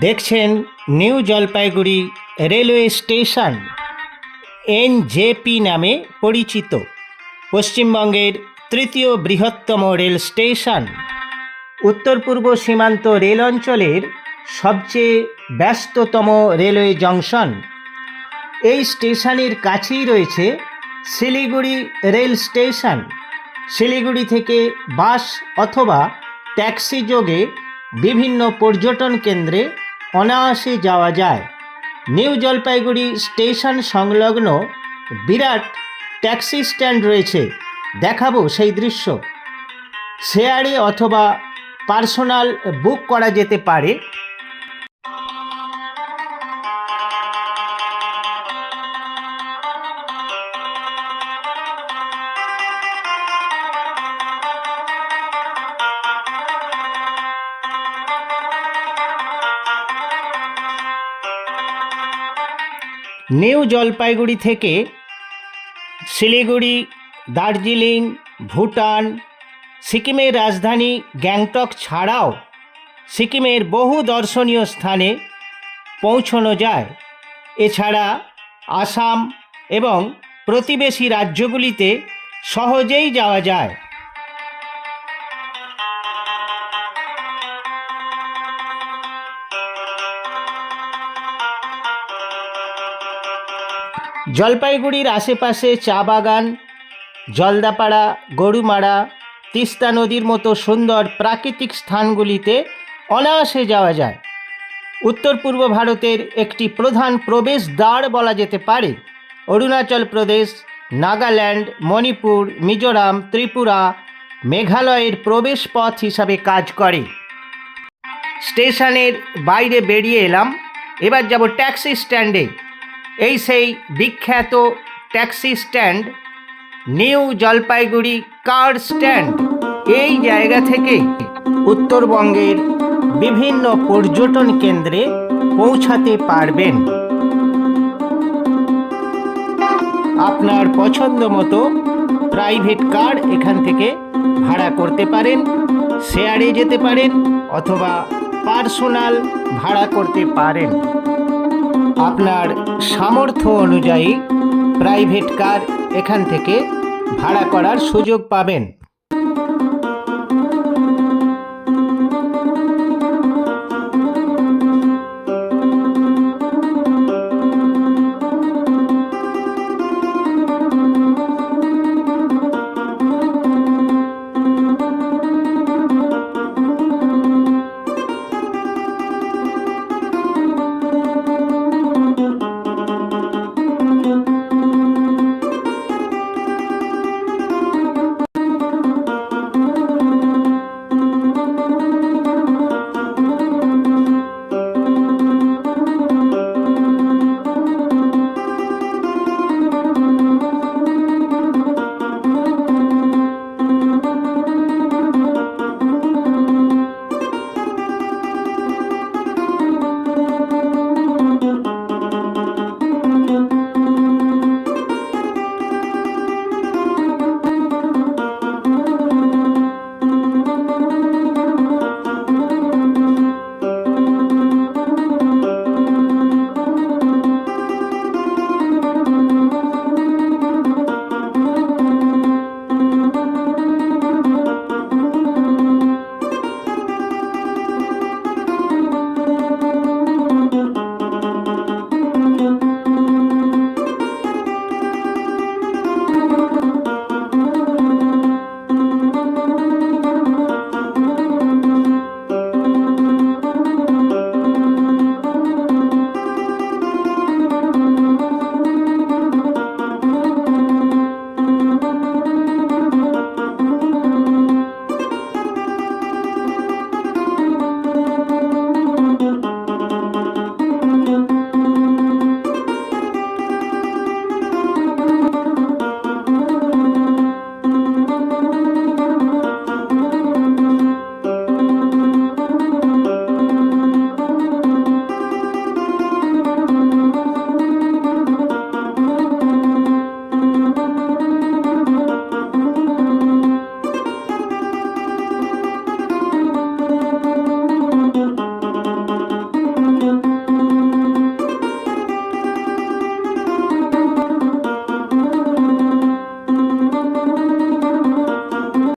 দেখছেন new Jalpaiguri railway station, NJP নামে পরিচিত, পশ্চিমবঙ্গের তৃতীয় বৃহত্তম রেল স্টেশন। উত্তর পূর্ব সীমান্ত রেল অঞ্চলের সবচেয়ে ব্যস্ততম রেলওয়ে জংশন। এই স্টেশনের কাছেই রয়েছে শিলিগুড়ি রেল স্টেশন। শিলিগুড়ি থেকে বাস অথবা ট্যাক্সি যোগে বিভিন্ন পর্যটন কেন্দ্রে অনায়াসে যাওয়া যায়। নিউ জলপাইগুড়ি স্টেশন সংলগ্ন বিরাট ট্যাক্সি স্ট্যান্ড রয়েছে, দেখাবো সেই দৃশ্য। শেয়ারে অথবা পার্সোনাল বুক করা যেতে পারে। নিউ জলপাইগুড়ি থেকে শিলিগুড়ি, দার্জিলিং, ভুটান, সিকিমের রাজধানী গ্যাংটক ছাড়াও সিকিমের বহু দর্শনীয় স্থানে পৌঁছানো যায়। এছাড়া আসাম এবং প্রতিবেশী রাজ্যগুলিতে সহজেই যাওয়া যায়। জলপাইগুড়ির আশেপাশে চা বাগান, জলদাপাড়া, গরুমারা, তিস্তা নদীর মতো সুন্দর প্রাকৃতিক স্থানগুলিতে অনায়াসে যাওয়া যায়। উত্তর পূর্ব ভারতের একটি প্রধান প্রবেশ দ্বার বলা যেতে পারে। অরুণাচল প্রদেশ, নাগাল্যান্ড, মণিপুর, মিজোরাম, ত্রিপুরা, মেঘালয়ের প্রবেশ পথ হিসাবে কাজ করে। স্টেশনের বাইরে বেরিয়ে এলাম, এবার যাব ট্যাক্সি স্ট্যান্ডে। এই সেই বিখ্যাত ট্যাক্সি স্ট্যান্ড, নিউ জলপাইগুড়ি কার স্ট্যান্ড। এই জায়গা থেকে উত্তরবঙ্গের বিভিন্ন পর্যটন কেন্দ্রে পৌঁছাতে পারবেন। আপনার পছন্দ মতো প্রাইভেট কার এখান থেকে ভাড়া করতে পারেন, শেয়ারে যেতে পারেন অথবা পার্সোনাল ভাড়া করতে পারেন। আপনার সামর্থ্য অনুযায়ী প্রাইভেট কার এখান থেকে ভাড়া করার সুযোগ পাবেন।